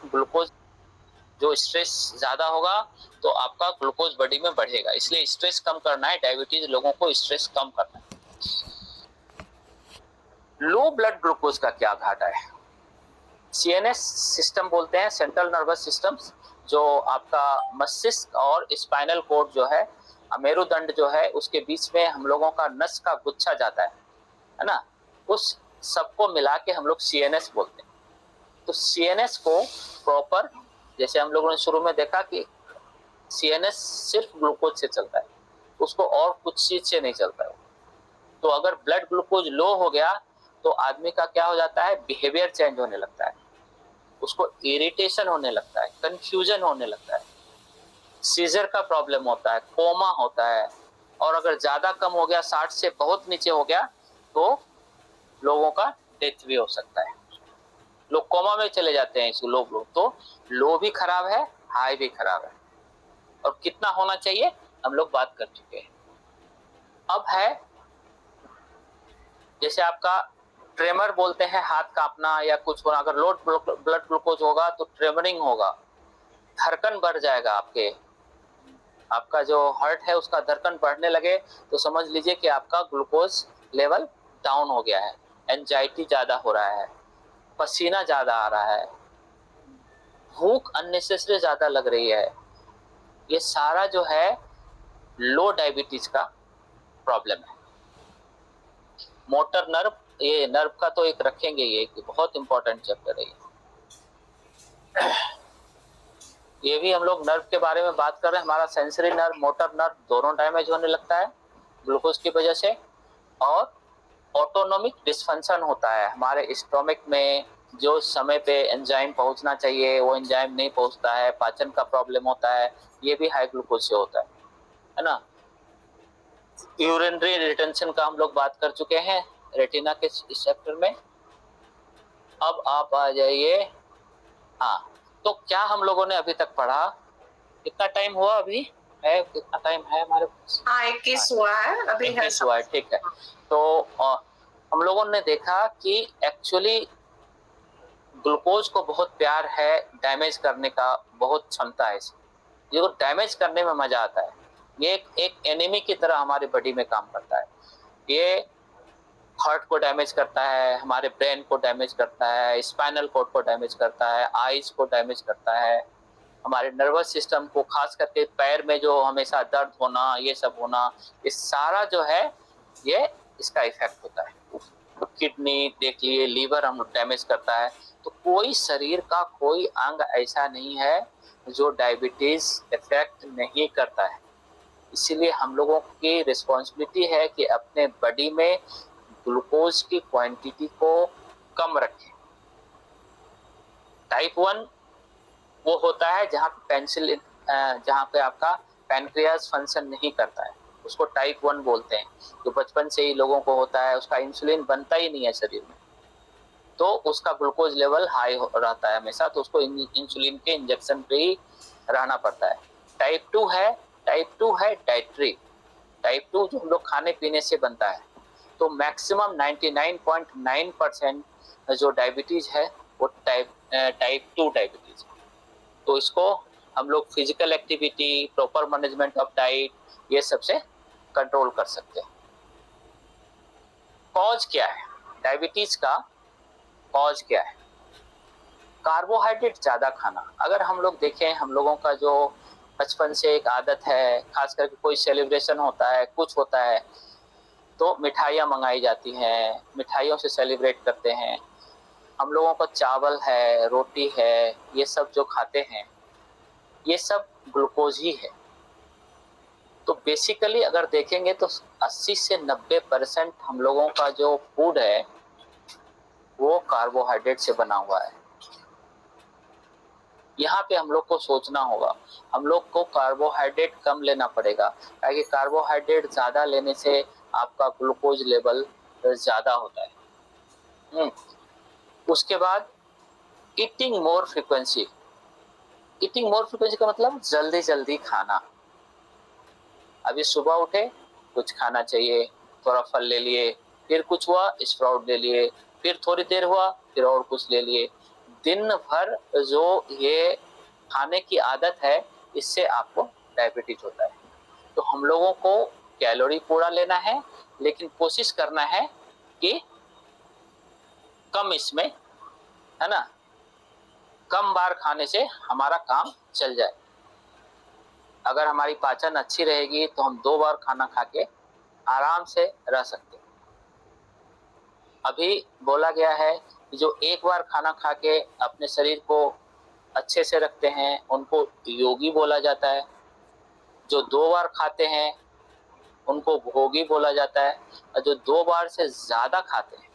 Glucose, जो stress ज्यादा होगा तो आपका ग्लूकोज बॉडी में बढ़ेगा, इसलिए स्ट्रेस कम करना है, डायबिटीज लोगों को स्ट्रेस कम करना है। लो ब्लड ग्लूकोज का क्या घाटा है? सीएनएस सिस्टम बोलते हैं, सेंट्रल नर्वस सिस्टम, जो आपका मस्तिष्क और स्पाइनल कोड जो है, मेरुदंड जो है, उसके बीच में हम लोगों का नस का गुच्छा जाता है ना, उस सबको मिला के हम लोग सीएनएस बोलते हैं। तो सीएनएस को प्रॉपर, जैसे हम लोगों ने शुरू में देखा कि सीएनएस सिर्फ ग्लूकोज से चलता है, उसको और कुछ चीज से नहीं चलता है। तो अगर ब्लड ग्लूकोज लो हो गया तो आदमी का क्या हो जाता है, बिहेवियर चेंज होने लगता है, उसको इरिटेशन होने लगता है, कंफ्यूजन होने लगता है, सीजर का प्रॉब्लम होता है, कोमा होता है, और अगर ज्यादा कम हो गया, 60 से बहुत नीचे हो गया, तो लोगों का डेथ भी हो सकता है, लोग कोमा में चले जाते हैं। इसको लोग तो लो भी खराब है, हाई भी खराब है, और कितना होना चाहिए हम लोग बात कर चुके हैं। अब है जैसे आपका ट्रेमर बोलते हैं, हाथ कांपना या कुछ होना, अगर लो ब्लड ग्लूकोज होगा तो ट्रेमरिंग होगा, धड़कन बढ़ जाएगा, आपका जो हार्ट है उसका धड़कन बढ़ने लगे तो समझ लीजिए कि आपका ग्लूकोज लेवल डाउन हो गया है, एंजाइटी ज्यादा हो रहा है, पसीना ज्यादा आ रहा है, भूख अननेसेसरी ज्यादा लग रही है, ये सारा जो है लो डायबिटीज का प्रॉब्लम है। मोटर नर्व, ये नर्व का तो एक रखेंगे, ये बहुत इंपॉर्टेंट चैप्टर है ये भी हम लोग नर्व के बारे में बात कर रहे हैं। हमारा सेंसरी नर्व, मोटर नर्व दोनों डैमेज होने लगता है ग्लूकोज की वजह से, और ऑटोनोमिक डिस्फंक्शन होता है हमारे स्टोमक में, जो समय पे एंजाइम पहुंचना चाहिए वो एंजाइम नहीं पहुंचता है, पाचन का प्रॉब्लम होता है, ये भी हाई ग्लूकोज से होता है ना। यूरिनरी रिटेंशन का हम लोग बात कर चुके हैं रेटिना के इस चैप्टर में। अब आप आ जाइए, हाँ, तो क्या हम लोगों ने अभी तक पढ़ा, कितना टाइम हुआ अभी है, कितना टाइम है हमारे पास? हाँ, 21 हुआ है अभी, 21 हुआ है, ठीक है। तो हम लोगों ने देखा कि एक्चुअली ग्लूकोज को बहुत प्यार है, डैमेज करने का बहुत क्षमता है, ये डैमेज करने में मजा आता है, ये एक एनिमी की तरह हमारी बॉडी में काम करता है। ये हार्ट को डैमेज करता है, हमारे ब्रेन को डैमेज करता है, स्पाइनल कोड को डैमेज करता है, आईज को डैमेज करता है, हमारे नर्वस सिस्टम को, खास करके पैर में जो हमेशा दर्द होना, ये सब होना, ये सारा जो है ये इसका इफेक्ट होता है। किडनी देख लिए, लीवर हम डैमेज करता है। तो कोई शरीर का कोई अंग ऐसा नहीं है जो डायबिटीज इफेक्ट नहीं करता है, इसीलिए हम लोगों की रिस्पॉन्सिबिलिटी है कि अपने बॉडी में ग्लूकोज की क्वांटिटी को कम रखें। टाइप 1 वो होता है जहाँ पे पेंसिलिन, जहाँ पे आपका पैनक्रियास फंक्शन नहीं करता है, उसको टाइप 1 बोलते हैं, जो बचपन से ही लोगों को होता है, उसका इंसुलिन बनता ही नहीं है शरीर में, तो उसका ग्लूकोज लेवल हाई रहता है हमेशा, तो उसको इंसुलिन के इंजेक्शन पे ही रहना पड़ता है। टाइप 2 है, टाइप 2 है डाइटरी, टाइप 2 जो हम लोग खाने पीने से बनता है। तो मैक्सिमम 99.9% जो डायबिटीज है वो टाइप 2 डायबिटीज है। तो इसको हम लोग physical activity, proper management of diet, ये सबसे कंट्रोल कर सकते हैं। कॉज क्या है डायबिटीज का? कॉज क्या है? कार्बोहाइड्रेट ज्यादा खाना। अगर हम लोग देखें, हम लोगों का जो बचपन से एक आदत है, खास करके कोई सेलिब्रेशन होता है, कुछ होता है, तो मिठाइयाँ मंगाई जाती हैं, मिठाइयों से सेलिब्रेट करते हैं। हम लोगों को चावल है, रोटी है, ये सब जो खाते हैं, ये सब ग्लूकोज ही है। तो बेसिकली अगर देखेंगे तो 80 से 90% हम लोगों का जो फूड है वो कार्बोहाइड्रेट से बना हुआ है। यहाँ पे हम लोग को सोचना होगा, हम लोग को कार्बोहाइड्रेट कम लेना पड़ेगा, ताकि कार्बोहाइड्रेट ज्यादा लेने से आपका ग्लूकोज लेवल ज्यादा होता है। उसके बाद ईटिंग मोर फ्रीक्वेंसी। ईटिंग मोर फ्रीक्वेंसी का मतलब जल्दी जल्दी खाना। अभी सुबह उठे, कुछ खाना चाहिए, थोड़ा फल ले लिए, फिर कुछ हुआ स्प्राउट ले लिए, फिर थोड़ी देर हुआ फिर और कुछ ले लिए, दिन भर जो ये खाने की आदत है, इससे आपको डायबिटीज होता है। तो हम लोगों को कैलोरी पूरा लेना है, लेकिन कोशिश करना है कि कम इसमें, है ना, कम बार खाने से हमारा काम चल जाए। अगर हमारी पाचन अच्छी रहेगी तो हम 2 बार खाना खा के आराम से रह सकते हैं। अभी बोला गया है कि जो एक बार खाना खा के अपने शरीर को अच्छे से रखते हैं उनको योगी बोला जाता है। जो 2 बार खाते हैं उनको भोगी बोला जाता है। और जो 2 बार से ज्यादा खाते हैं,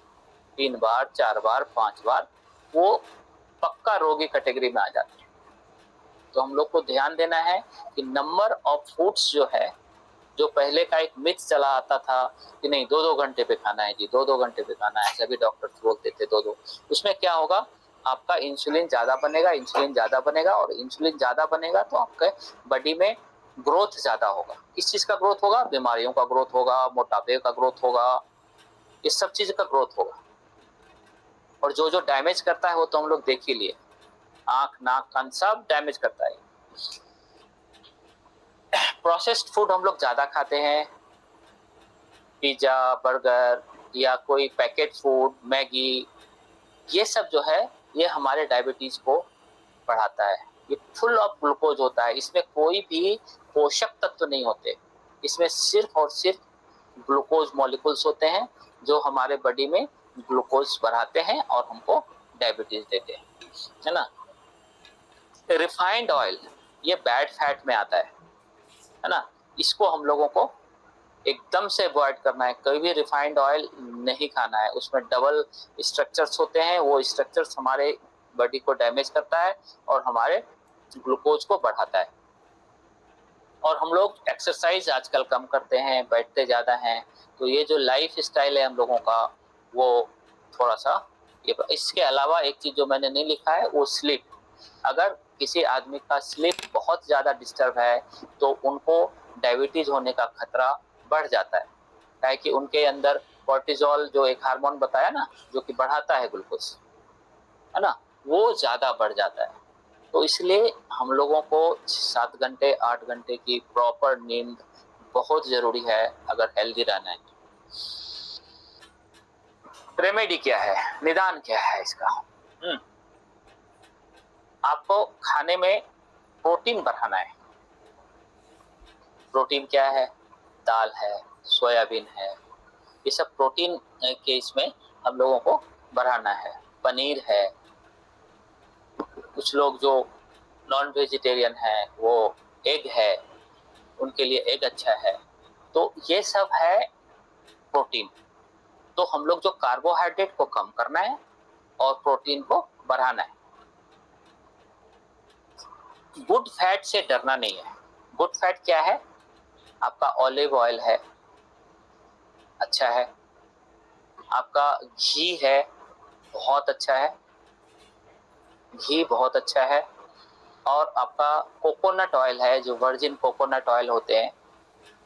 3 बार, 4 बार, 5 बार, वो पक्का रोगी कैटेगरी में आ जाते हैं। तो हम लोग को ध्यान देना है कि नंबर ऑफ फूड्स जो है, जो पहले का एक मिथ चला आता था कि नहीं 2-2 घंटे पे खाना है जी, 2-2 घंटे पे खाना है, सभी डॉक्टर्स बोलते थे 2-2। उसमें क्या होगा, आपका इंसुलिन ज्यादा बनेगा, इंसुलिन ज्यादा बनेगा, और इंसुलिन ज्यादा बनेगा तो आपके बॉडी में ग्रोथ ज्यादा होगा। किस चीज का ग्रोथ होगा? बीमारियों का ग्रोथ होगा, मोटापे का ग्रोथ होगा, इस सब चीज का ग्रोथ होगा। और जो जो डैमेज करता है वो तो हम लोग देख ही लिए, आंख, नाक, कान सब डैमेज करता है। प्रोसेस्ड फूड हम लोग ज्यादा खाते हैं, पिज्जा, बर्गर या कोई पैकेट फूड, मैगी, ये सब जो है ये हमारे डायबिटीज को बढ़ाता है। ये फुल ऑफ ग्लूकोज होता है, इसमें कोई भी पोषक तत्व नहीं होते, इसमें सिर्फ और सिर्फ ग्लूकोज मॉलिक्यूल्स होते हैं जो हमारे बॉडी में ग्लूकोज बढ़ाते हैं और हमको डायबिटीज देते हैं, है ना। रिफाइंड ऑयल ये बैड फैट में आता है ना। इसको हम लोगों को एकदम से अवॉइड करना है। कभी भी रिफाइंड ऑयल नहीं खाना है, उसमें डबल स्ट्रक्चर्स होते हैं, वो स्ट्रक्चर्स हमारे बॉडी को डैमेज करता है और हमारे ग्लूकोज को बढ़ाता है। और हम लोग एक्सरसाइज आजकल कम करते हैं, बैठते ज़्यादा हैं, तो ये जो लाइफ स्टाइल है हम लोगों का वो थोड़ा सा ये। इसके अलावा एक चीज़ जो मैंने नहीं लिखा है वो स्लीप। अगर किसी आदमी का स्लीप बहुत ज़्यादा डिस्टर्ब है तो उनको डायबिटीज होने का खतरा बढ़ जाता है, क्या है कि उनके अंदर कोर्टिजोल जो एक हार्मोन बताया ना, जो कि बढ़ाता है ग्लूकोज, है ना, वो ज़्यादा बढ़ जाता है। तो इसलिए हम लोगों को 7 घंटे 8 घंटे की प्रॉपर नींद बहुत जरूरी है अगर हेल्दी रहना है। रेमेडी क्या है, निदान क्या है इसका? आपको खाने में प्रोटीन बढ़ाना है। प्रोटीन क्या है? दाल है, सोयाबीन है, ये सब प्रोटीन के इसमें हम लोगों को बढ़ाना है। पनीर है, कुछ लोग जो नॉन वेजिटेरियन है वो एग है, उनके लिए एग अच्छा है। तो ये सब है प्रोटीन। तो हम लोग जो कार्बोहाइड्रेट को कम करना है और प्रोटीन को बढ़ाना है। गुड फैट से डरना नहीं है। गुड फैट क्या है? आपका ऑलिव ऑयल है, अच्छा है, आपका घी है, बहुत अच्छा है, घी बहुत अच्छा है, और आपका कोकोनट ऑयल है, जो वर्जिन कोकोनट ऑयल होते हैं,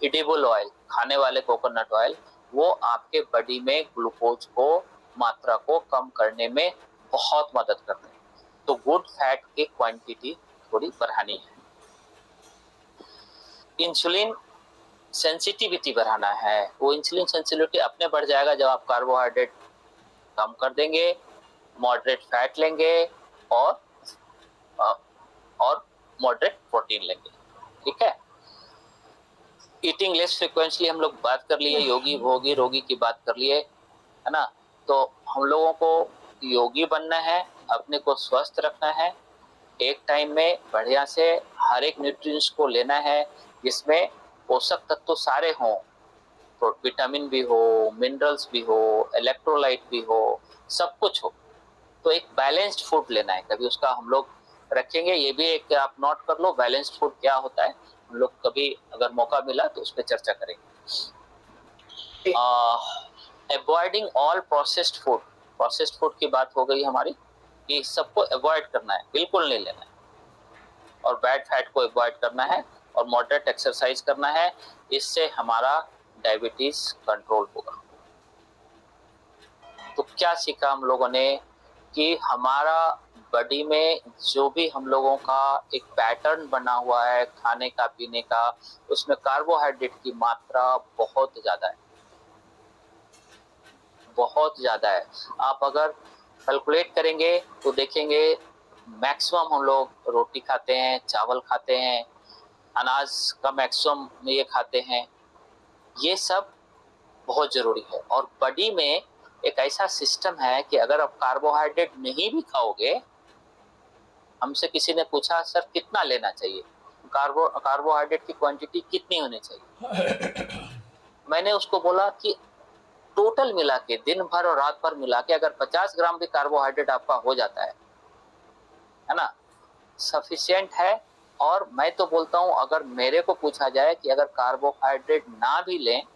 एडिबल ऑयल, खाने वाले कोकोनट ऑयल, वो आपके बॉडी में ग्लूकोज को मात्रा को कम करने में बहुत मदद करते हैं। तो गुड फैट की क्वांटिटी थोड़ी बढ़ानी है। इंसुलिन सेंसिटिविटी बढ़ाना है। वो इंसुलिन सेंसिटिविटी अपने बढ़ जाएगा जब आप कार्बोहाइड्रेट कम कर देंगे, मॉडरेट फैट लेंगे और मॉडरेट प्रोटीन लेंगे, ठीक है। ईटिंग लेस फ्रिक्वेंटली हम लोग बात कर लिए, योगी भोगी रोगी की बात कर लिए, है ना। तो हम लोगों को योगी बनना है, अपने को स्वस्थ रखना है, एक टाइम में बढ़िया से हर एक न्यूट्रिएंट्स को लेना है जिसमें पोषक तत्व सारे हों, तो विटामिन भी हो, मिनरल्स भी हो, इलेक्ट्रोलाइट भी हो, सब कुछ हो। तो एक बैलेंस्ड फूड लेना है। कभी उसका हम लोग रखेंगे, ये भी एक आप नोट कर लो, बैलेंस्ड फूड क्या होता है, हम लोग कभी अगर मौका मिला तो उस पर चर्चा करेंगे। Avoiding all processed food. Processed food की बात हो गई हमारी कि सबको अवॉइड करना है, बिल्कुल नहीं लेना है, और बैड फैट को अवॉइड करना है और मॉडरेट एक्सरसाइज करना है। इससे हमारा डायबिटीज कंट्रोल होगा। तो क्या सीखा हम लोगों ने कि हमारा बॉडी में जो भी हम लोगों का एक पैटर्न बना हुआ है खाने का पीने का, उसमें कार्बोहाइड्रेट की मात्रा बहुत ज़्यादा है, बहुत ज़्यादा है। आप अगर कैलकुलेट करेंगे तो देखेंगे मैक्सिमम हम लोग रोटी खाते हैं, चावल खाते हैं, अनाज का मैक्सिमम ये खाते हैं। ये सब बहुत ज़रूरी है। और बॉडी में एक ऐसा सिस्टम है कि अगर आप कार्बोहाइड्रेट नहीं भी खाओगे, हमसे किसी ने पूछा सर कितना लेना चाहिए, कार्बोहाइड्रेट की क्वांटिटी कितनी होनी चाहिए, मैंने उसको बोला कि टोटल मिला के दिन भर और रात भर मिला के अगर 50 ग्राम भी कार्बोहाइड्रेट आपका हो जाता है ना, सफिशिएंट है। और मैं तो बोलता हूं अगर मेरे को पूछा जाए कि अगर कार्बोहाइड्रेट ना भी लें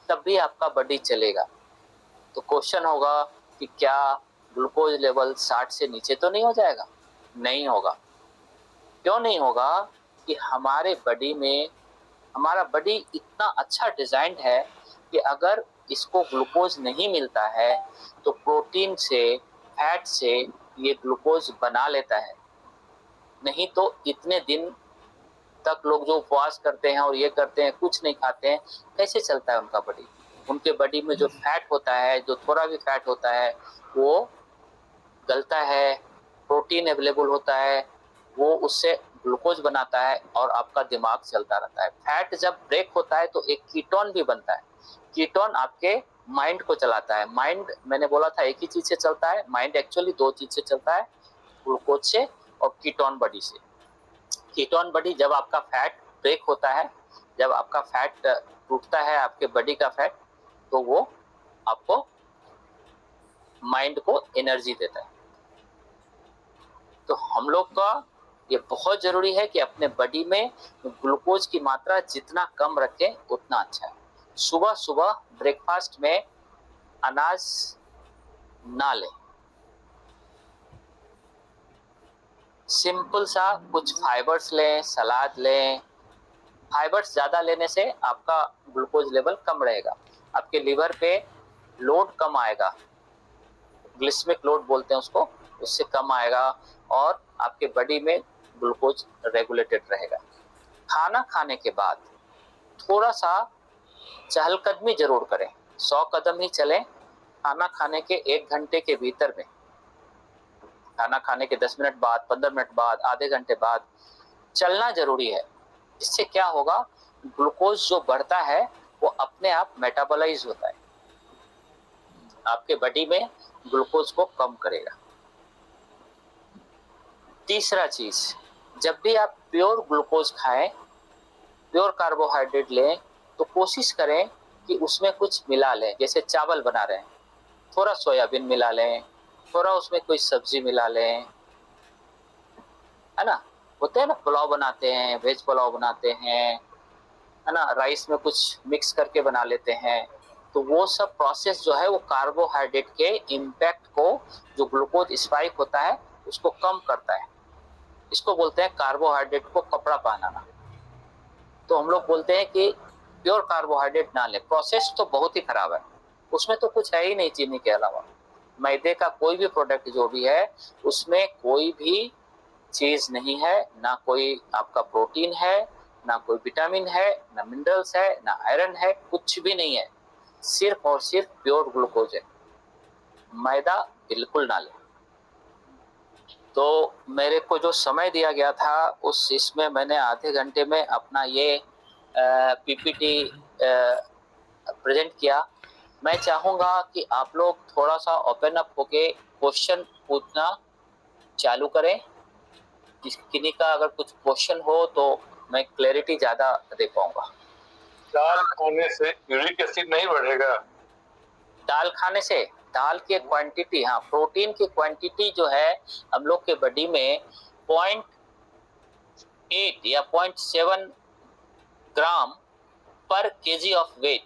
तब भी आपका बॉडी चलेगा, तो क्वेश्चन होगा कि क्या ग्लूकोज लेवल 60 से नीचे तो नहीं हो जाएगा? नहीं होगा। क्यों नहीं होगा? कि हमारे बॉडी में, हमारा बॉडी इतना अच्छा डिजाइंड है कि अगर इसको ग्लूकोज नहीं मिलता है तो प्रोटीन से, फैट से ये ग्लूकोज बना लेता है। नहीं तो इतने दिन तक लोग जो उपवास करते हैं और ये करते हैं, कुछ नहीं खाते हैं, कैसे चलता है उनका बॉडी? उनके बॉडी में जो फैट होता है, जो थोड़ा भी फैट होता है, वो गलता है, प्रोटीन अवेलेबल होता है, वो उससे ग्लूकोज बनाता है और आपका दिमाग चलता रहता है। फैट जब ब्रेक होता है तो एक कीटोन भी बनता है। कीटोन आपके माइंड को चलाता है। माइंड, मैंने बोला था एक ही चीज से चलता है, माइंड एक्चुअली दो चीज से चलता है, ग्लूकोज से और कीटोन बॉडी से। कीटोन बॉडी जब आपका फैट ब्रेक होता है, जब आपका फैट टूटता है, आपके बॉडी का फैट, तो वो आपको माइंड को एनर्जी देता है। तो हम लोग का ये बहुत जरूरी है कि अपने बॉडी में ग्लूकोज की मात्रा जितना कम रखें उतना अच्छा है। सुबह सुबह ब्रेकफास्ट में अनाज ना लें, सिंपल सा कुछ फाइबर्स लें, सलाद लें। फाइबर्स ज़्यादा लेने से आपका ग्लूकोज लेवल कम रहेगा, आपके लीवर पे लोड कम आएगा, ग्लिसमिक लोड बोलते हैं उसको, उससे कम आएगा और आपके बॉडी में ग्लूकोज रेगुलेटेड रहेगा। खाना खाने के बाद थोड़ा सा चहलकदमी जरूर करें, 100 कदम ही चलें। खाना खाने के 1 घंटे के भीतर में, खाना खाने के 10 मिनट बाद, 15 मिनट बाद, आधे घंटे बाद चलना जरूरी है। इससे क्या होगा, ग्लूकोज जो बढ़ता है वो अपने आप मेटाबोलाइज होता है, आपके बॉडी में ग्लूकोज को कम करेगा। तीसरा चीज, जब भी आप प्योर ग्लूकोज खाएं, प्योर कार्बोहाइड्रेट लें, तो कोशिश करें कि उसमें कुछ मिला लें। जैसे चावल बना रहे हैं, थोड़ा सोयाबीन मिला लें, थोड़ा उसमें कोई सब्जी मिला लें, है ना। होते हैं ना, पुलाव बनाते हैं, वेज पुलाव बनाते हैं, है ना, राइस में कुछ मिक्स करके बना लेते हैं। तो वो सब प्रोसेस जो है वो कार्बोहाइड्रेट के इम्पैक्ट को, जो ग्लूकोज स्पाइक होता है उसको कम करता है। इसको बोलते हैं कार्बोहाइड्रेट को कपड़ा पहनाना। तो हम लोग बोलते हैं कि प्योर कार्बोहाइड्रेट ना लें। प्रोसेस तो बहुत ही खराब है, उसमें तो कुछ है ही नहीं चीनी के अलावा। मैदे का कोई भी प्रोडक्ट जो भी है उसमें कोई भी चीज नहीं है, ना कोई आपका प्रोटीन है, ना कोई विटामिन है, ना मिनरल्स है, ना आयरन है, कुछ भी नहीं है, सिर्फ और सिर्फ प्योर ग्लूकोज है। मैदा बिल्कुल ना लें। तो मेरे को जो समय दिया गया था उस इसमें मैंने आधे घंटे में अपना ये पीपीटी प्रेजेंट किया। मैं चाहूँगा कि आप लोग थोड़ा सा ओपन अप होके क्वेश्चन पूछना चालू करें। किन्हीं का अगर कुछ क्वेश्चन हो तो मैं क्लैरिटी ज़्यादा दे पाऊँगा। दाल खाने से यूरिक एसिड नहीं बढ़ेगा? दाल खाने से दाल की क्वांटिटी, हाँ, प्रोटीन की क्वांटिटी जो है हम लोग के बॉडी में 0.8 या 0.7 ग्राम पर केजी ऑफ वेट।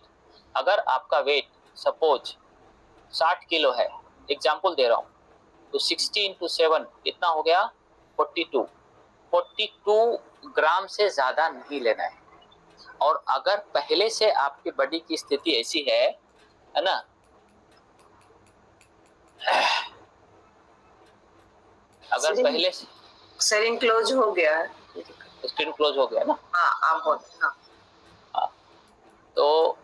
अगर आपका वेट सपोज 60 किलो है, एग्जाम्पल दे रहा हूँ, तो 60 इंटू 7 कितना हो गया? 42 ग्राम से ज़्यादा नहीं लेना है। और अगर पहले से आपकी बॉडी की स्थिति ऐसी है ना, अगर Sitting- पहले से सेटिंग क्लोज हो गया है। स्क्रीन क्लोज हो गया ना, हाँ आप बोल। हाँ तो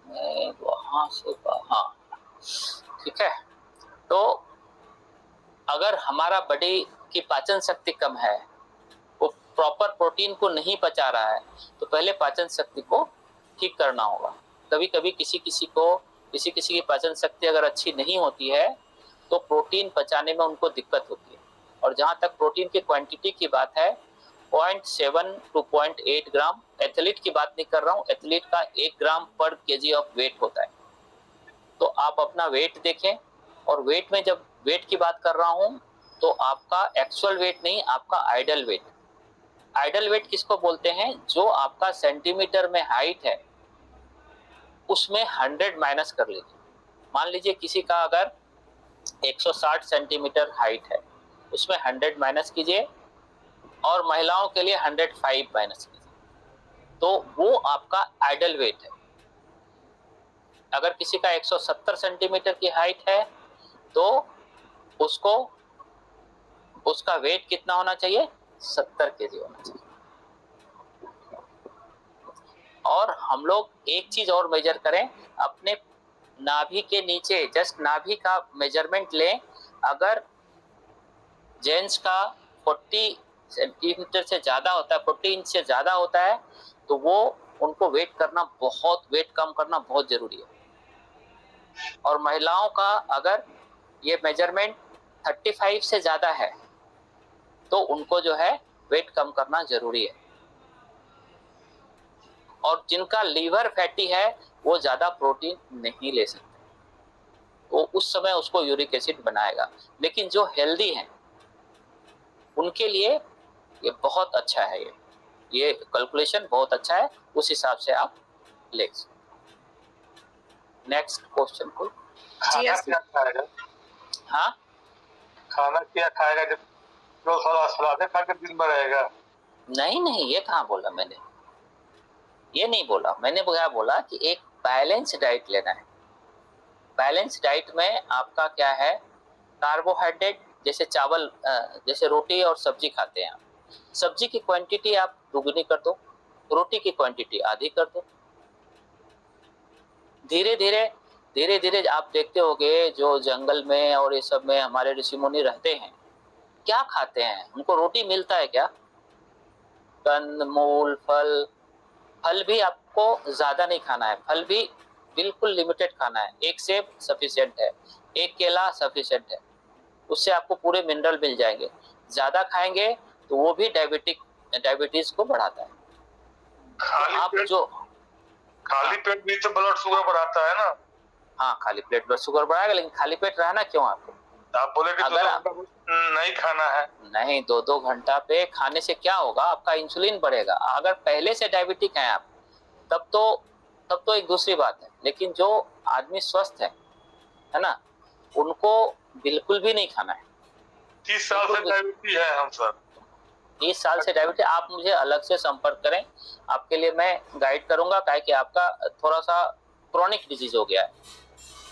मैं वहां से हाँ ठीक है। तो अगर हमारा बॉडी की पाचन शक्ति कम है, वो प्रॉपर प्रोटीन को नहीं पचा रहा है, तो पहले पाचन शक्ति को ठीक करना होगा। कभी कभी किसी किसी की पाचन शक्ति अगर अच्छी नहीं होती है तो प्रोटीन पचाने में उनको दिक्कत होती है। और जहाँ तक प्रोटीन की क्वांटिटी की बात है, 0.7 टू 0.8 ग्राम, एथलीट की बात नहीं कर रहा हूँ, एथलीट का 1 ग्राम पर केजी ऑफ वेट होता है। तो आप अपना वेट देखें, और वेट में जब वेट की बात कर रहा हूँ तो आपका एक्चुअल वेट नहीं, आपका आइडल वेट। आइडल वेट किसको बोलते हैं? जो आपका सेंटीमीटर में हाइट है उसमें 100 माइनस कर लीजिए। मान लीजिए किसी का अगर 160 सेंटीमीटर हाइट है, उसमें 100 माइनस कीजिए, और महिलाओं के लिए 105 माइनस कीजिए, तो वो आपका आइडल वेट है। अगर किसी का 170 सेंटीमीटर की हाइट है तो उसको उसका वेट कितना होना चाहिए? 70 केजी होना चाहिए। और हम लोग एक चीज और मेजर करें, अपने नाभि के नीचे, जस्ट नाभि का मेजरमेंट लें। अगर जेंट्स का 40 सेंटीमीटर से ज्यादा होता है, 40 इंच से ज्यादा होता है, तो वो उनको वेट कम करना बहुत जरूरी है। और महिलाओं का अगर ये मेजरमेंट 35 से ज्यादा है तो उनको जो है वेट कम करना जरूरी है। और जिनका लीवर फैटी है वो ज्यादा प्रोटीन नहीं ले सकते, वो उस समय उसको यूरिक एसिड बनाएगा। लेकिन जो हेल्दी हैं उनके लिए ये बहुत अच्छा है, ये कैलकुलेशन बहुत अच्छा है, उस हिसाब से आप ले सकते। नेक्स्ट क्वेश्चन को। खाना क्या खाएगा? हाँ, खाना क्या खाएगा जब रोज सलाद खा के दिन भर रहेगा? नहीं, ये कहाँ बोला मैंने, ये नहीं बोला मैंने। क्या बोला कि एक बैलेंस डाइट लेना है। बैलेंस डाइट में आपका क्या है? कार्बोहाइड्रेट, जैसे चावल, जैसे रोटी और सब्जी खाते हैं आप, सब्जी की क्वांटिटी आप दुगनी कर दो, रोटी की क्वांटिटी आधी कर दो। धीरे धीरे आप देखते होगे जो जंगल में और ये सब में हमारे ऋषि मुनि रहते हैं, क्या खाते हैं? उनको रोटी मिलता है क्या? कंद मूल फल भी आपको ज्यादा नहीं खाना है, फल भी बिल्कुल लिमिटेड खाना है। एक सेब सफिशिएंट है, एक केला सफिशिएंट है, उससे आपको पूरे मिनरल मिल जाएंगे। ज्यादा खाएंगे तो वो भी डायबिटीज को बढ़ाता है। खाली पेट भी तो ब्लड शुगर बढ़ाता है ना? हाँ, खाली पेट ब्लड शुगर बढ़ाएगा, लेकिन खाली पेट रहना क्यों आपको? आप बोले कि अगर नहीं खाना है। नहीं, 2-2 घंटा पे खाने से क्या होगा? आपका इंसुलिन बढ़ेगा। अगर पहले से डायबिटिक हैं आप, तब तो एक दूसरी बात है। लेकिन जो आदमी स्वस्थ है ना, उनको बिल्कुल भी नहीं खाना है। 30 साल से डायबिटीज है हम सर। 30 साल से डायबिटीज, आप मुझे अलग से संपर्क करें, आपके लिए मैं गाइड करूंगा, काहे कि आपका थोड़ा सा क्रोनिक डिजीज हो गया है।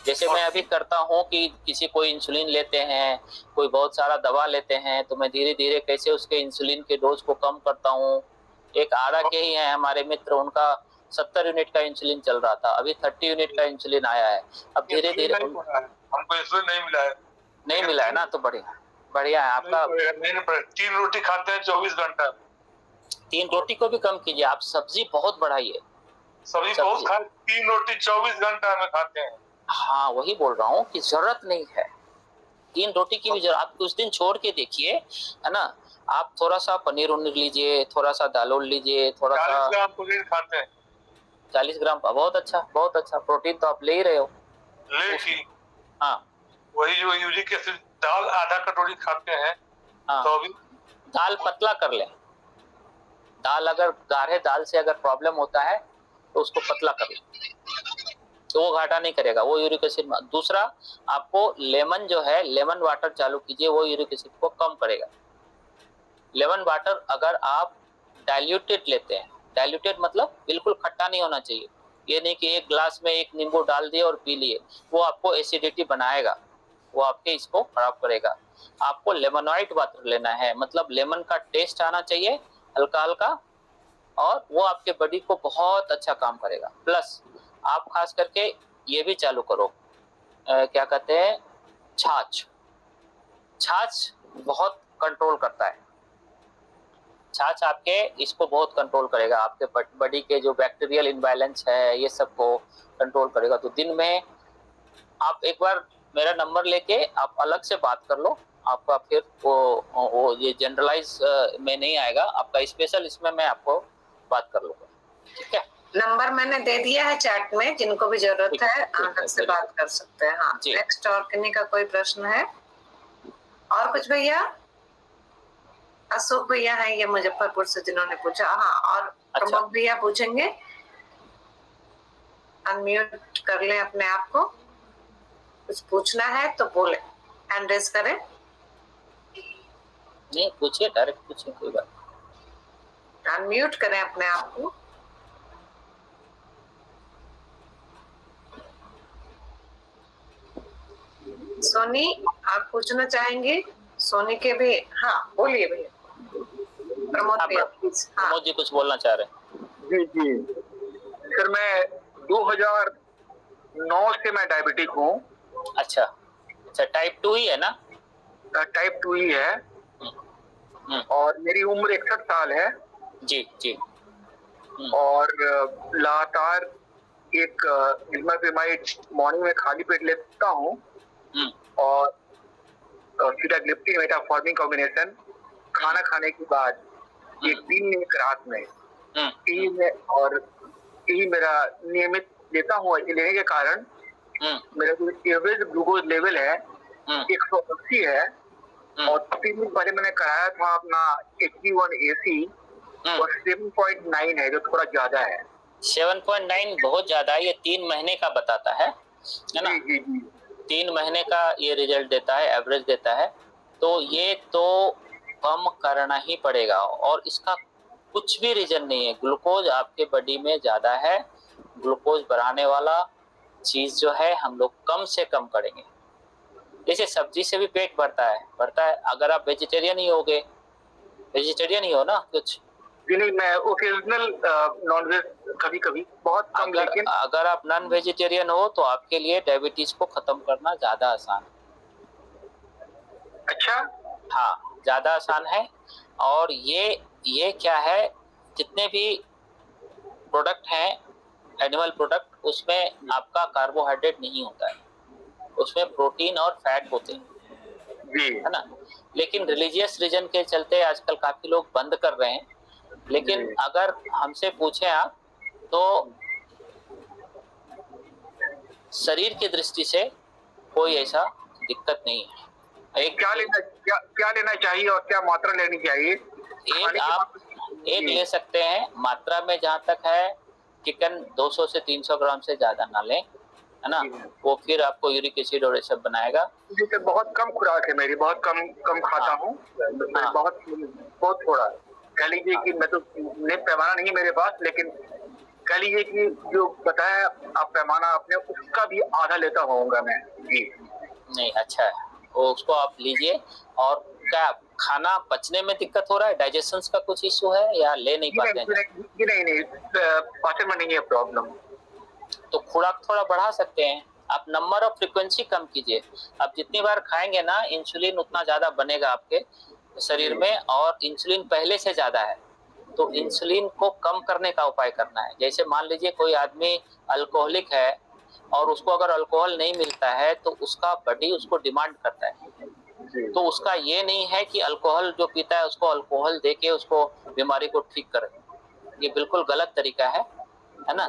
जैसे मैं अभी करता हूँ कि किसी कोई इंसुलिन लेते हैं, कोई बहुत सारा दवा लेते हैं, तो मैं धीरे धीरे कैसे उसके इंसुलिन के डोज को कम करता हूँ। एक आरा के ही हैं हमारे मित्र, उनका 70 यूनिट का इंसुलिन चल रहा था, अभी 30 यूनिट का इंसुलिन आया है। अब धीरे धीरे हमको इंसुलिन नहीं मिला है। नहीं मिला है ना, तो बढ़िया है आपका। 3 रोटी खाते हैं 24 घंटा। 3 रोटी को भी कम कीजिए, आप सब्जी बहुत बढ़ाइए। सब्जी बहुत खा, 3 रोटी 24 घंटा में खाते हैं। हाँ, वही बोल रहा हूँ कि जरूरत नहीं है 3 रोटी की भी जरूरत। आप कुछ दिन छोड़ के देखिए, है ना, आप थोड़ा सा पनीर उनीर लीजिए, थोड़ा सा दाल लीजिए, थोड़ा सा 40 ग्राम पनीर खाते हैं। 40 ग्राम, बहुत अच्छा प्रोटीन तो आप ले ही रहे हो। लेकिन हाँ, वही जो यूरिक एसिड, दाल आधा कटोरी खाते हैं। हाँ, तो अभी दाल पतला कर लें। दाल अगर गाढ़े दाल से अगर प्रॉब्लम होता है तो उसको पतला कर लें, तो वो घाटा नहीं करेगा, वो यूरिक एसिड। दूसरा, आपको लेमन जो है, लेमन वाटर चालू कीजिए, वो यूरिक एसिड को कम करेगा। लेमन वाटर अगर आप डाइल्यूटेड लेते हैं, डाइल्यूटेड मतलब बिल्कुल खट्टा नहीं होना चाहिए। ये नहीं कि एक ग्लास में एक नींबू डाल दिए और पी लिए, वो आपको एसिडिटी बनाएगा। वो आपके इसको खराब करेगा। आपको लेमनॉइड वाटर लेना है, मतलब लेमन का टेस्ट आना चाहिए हल्का हल्का, और वो आपके बॉडी को बहुत अच्छा काम करेगा। प्लस आप खास करके ये भी चालू करो, क्या कहते हैं, छाछ। छाछ बहुत कंट्रोल करता है। छाछ आपके इसको बहुत कंट्रोल करेगा, आपके बॉडी के जो बैक्टीरियल इम्बैलेंस है ये सब को कंट्रोल करेगा। तो दिन में आप एक बार मेरा नंबर लेके आप अलग से बात कर लो, आपका फिर वो ये जनरलाइज में नहीं आएगा, आपका स्पेशल इसमें मैं आपको बात कर लूंगा, ठीक है। नंबर मैंने दे दिया है चैट में, जिनको भी जरूरत है अलग से बात कर सकते हैं। हाँ, नेक्स्ट और किन्हीं का कोई प्रश्न है? और कुछ भैया? अशोक भैया हैं ये मुजफ्फरपुर से जिन्होंने पूछा। हाँ, और प्रमोद भैया पूछेंगे, अनम्यूट कर लें अपने आप को, कुछ पूछना है तो बोले, हैंड रेज करें। नहीं पूछिए, डायरेक्ट पूछिए, कोई बात। अनम्यूट करें अपने आप को। सोनी आप पूछना चाहेंगे? सोनी के भी, हाँ बोलिए भैया। प्रमोद भैया प्लीज। हाँ प्रमोद जी कुछ बोलना चाह रहे हैं। जी जी सर, मैं 2009 से मैं डायबिटिक हूँ। अच्छा अच्छा, टाइप 2 ही है ना? टाइप 2 ही है, और मेरी उम्र 61 साल है। जी जी। और लगातार एक मॉर्निंग में खाली पेट लेता हूँ, और सीटाग्लिप्टिन मेटाफॉर्मिन कॉम्बिनेशन खाना खाने के बाद एक दिन में एक रात में, और यही मेरा नियमित लेता हूँ। लेने के कारण मेरा जो एवरेज ग्लूकोज लेवल है 180 है, और 3 दिन पहले मैंने कराया था अपना HB1AC, और 7.9 है, जो थोड़ा ज्यादा है। 7.9 बहुत ज्यादा है, ये 3 महीने का बताता है ना? जी जी 3 महीने का ये रिजल्ट देता है, एवरेज देता है। तो ये तो कम करना ही पड़ेगा, और इसका कुछ भी रीजन नहीं है। ग्लूकोज आपके बॉडी में ज्यादा है, ग्लूकोज बढ़ाने वाला चीज जो है हम लोग कम से कम करेंगे। जैसे सब्जी से भी पेट भरता है। अगर आप वेजिटेरियन ही होगे, वेजिटेरियन ही हो ना कुछ? नहीं, मैं ओकेजनल नॉनवेज कभी कभी, बहुत कम। लेकिन अगर आप नॉन वेजिटेरियन हो तो आपके लिए डायबिटीज को खत्म करना ज्यादा आसान है। अच्छा, हाँ ज्यादा आसान है। और ये क्या है, जितने भी प्रोडक्ट हैं एनिमल प्रोडक्ट, उसमें आपका कार्बोहाइड्रेट नहीं होता है, उसमें प्रोटीन और फैट होते हैं, है ना? लेकिन रिलीजियस रीजन के चलते आजकल काफी लोग बंद कर रहे हैं। लेकिन अगर हमसे पूछें आप, तो शरीर की दृष्टि से कोई ऐसा दिक्कत नहीं है। क्या लेना चाहिए और क्या मात्रा लेनी चाहिए? आप एक ले सकते हैं, मात्रा में जहाँ तक है चिकन 200 से 300 ग्राम से ज्यादा ना लें, है ना? वो फिर आपको यूरिक एसिड और ये सब बनाएगा। जैसे बहुत कम खुराक है मेरी, बहुत कम खाता हूँ, बहुत थोड़ा। कह लीजिए कि मैं तो पैमाना नहीं मेरे पास, लेकिन कह लीजिए कि जो बताया आप पैमाना आपने, उसका भी आधा लेता होऊंगा मैं। जी नहीं, अच्छा है, वो उसको आप लीजिए। और क्या खाना पचने में दिक्कत हो रहा है, डाइजेशन का कुछ इशू है, या ले नहीं पाते हैं? नहीं, पाचन में नहीं है प्रॉब्लम। तो खुराक थोड़ा बढ़ा सकते हैं आप, नंबर और फ्रीक्वेंसी कम कीजिए। आप जितनी बार खाएंगे ना, इंसुलिन उतना ज्यादा बनेगा आपके शरीर में, और इंसुलिन पहले से ज्यादा है, तो इंसुलिन को कम करने का उपाय करना है। जैसे मान लीजिए कोई आदमी अल्कोहलिक है, और उसको अगर अल्कोहल नहीं मिलता है तो उसका बॉडी उसको डिमांड करता है। तो उसका ये नहीं है कि अल्कोहल जो पीता है उसको अल्कोहल देके उसको बीमारी को ठीक करे, ये बिल्कुल गलत तरीका है ना?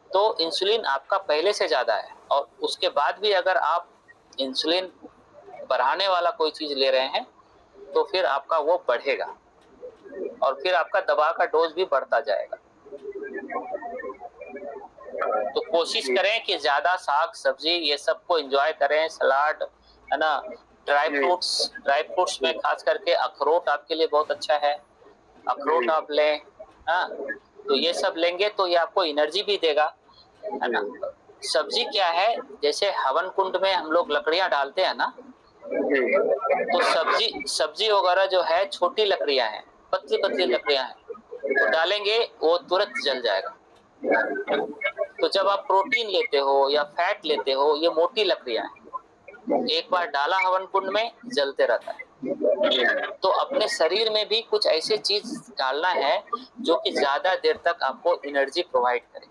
तो इंसुलिन आपका पहले से ज्यादा है, और उसके बाद भी अगर आप इंसुलिन बढ़ाने वाला कोई चीज ले रहे हैं तो फिर आपका वो बढ़ेगा, और फिर आपका दवा का डोज भी बढ़ता जाएगा। तो कोशिश करें कि ज्यादा साग सब्जी ये सब को एंजॉय करें, सलाद, है ना? ड्राई फ्रूट्स में खास करके अखरोट आपके लिए बहुत अच्छा है, अखरोट आप लें। हाँ, तो ये सब लेंगे तो ये आपको एनर्जी भी देगा, है ना? सब्जी क्या है, जैसे हवन कुंड में हम लोग लकड़ियां डालते हैं ना, तो सब्जी वगैरह जो है छोटी लकड़ियां हैं, पतली पतली लकड़ियां हैं, तो डालेंगे वो तुरंत जल जाएगा। तो जब आप प्रोटीन लेते हो या फैट लेते हो, ये मोटी लकड़ियां हैं, एक बार डाला हवन कुंड में जलते रहता है। तो अपने शरीर में भी कुछ ऐसे चीज डालना है जो कि ज्यादा देर तक आपको एनर्जी प्रोवाइड करे।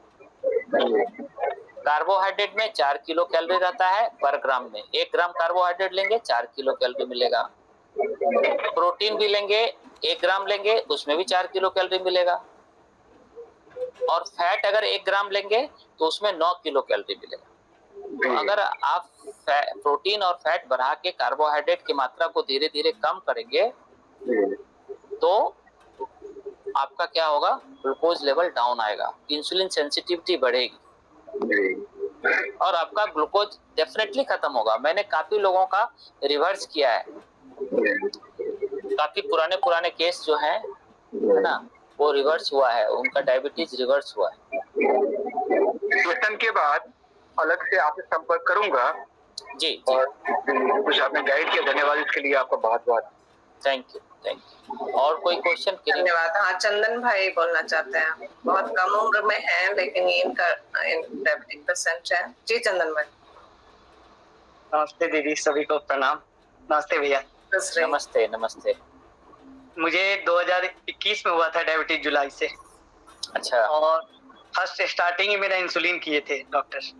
कार्बोहाइड्रेट में 4 किलो कैलोरी रहता है पर ग्राम में। 1 ग्राम कार्बोहाइड्रेट लेंगे 4 किलो कैलोरी मिलेगा। प्रोटीन भी लेंगे 1 ग्राम लेंगे, उसमें भी 4 किलो कैलोरी मिलेगा। और फैट अगर 1 ग्राम लेंगे तो उसमें 9 किलो कैलोरी मिलेगा। तो अगर आप प्रोटीन और फैट बढ़ा के कार्बोहाइड्रेट की मात्रा को धीरे धीरे कम करेंगे तो आपका क्या होगा, ग्लूकोज लेवल डाउन आएगा, इंसुलिन सेंसिटिविटी बढ़ेगी और आपका ग्लूकोज डेफिनेटली खत्म होगा। मैंने काफी लोगों का रिवर्स किया है, काफी पुराने केस जो है ना, वो रिवर्स हुआ है, उनका डायबिटीज रिवर्स हुआ है। क्वेश्चन के बाद अलग से आपसे संपर्क करूंगा। जी और कुछ आपने गाइड किया, धन्यवाद इसके लिए आपका बहुत बहुत थैंक यू। और कोई क्वेश्चन? धन्यवाद। हाँ, चंदन भाई बोलना चाहते हैं, बहुत कम उम्र में है लेकिन ये इनका डायबिटिक पेशेंट है। जी चंदन भाई। नमस्ते दीदी, सभी को प्रणाम। नमस्ते भैया। नमस्ते नमस्ते। मुझे 2021 में हुआ था डायबिटीज, जुलाई से। अच्छा। और फर्स्ट स्टार्टिंग ही मेरा इंसुलिन किए थे डॉक्टर।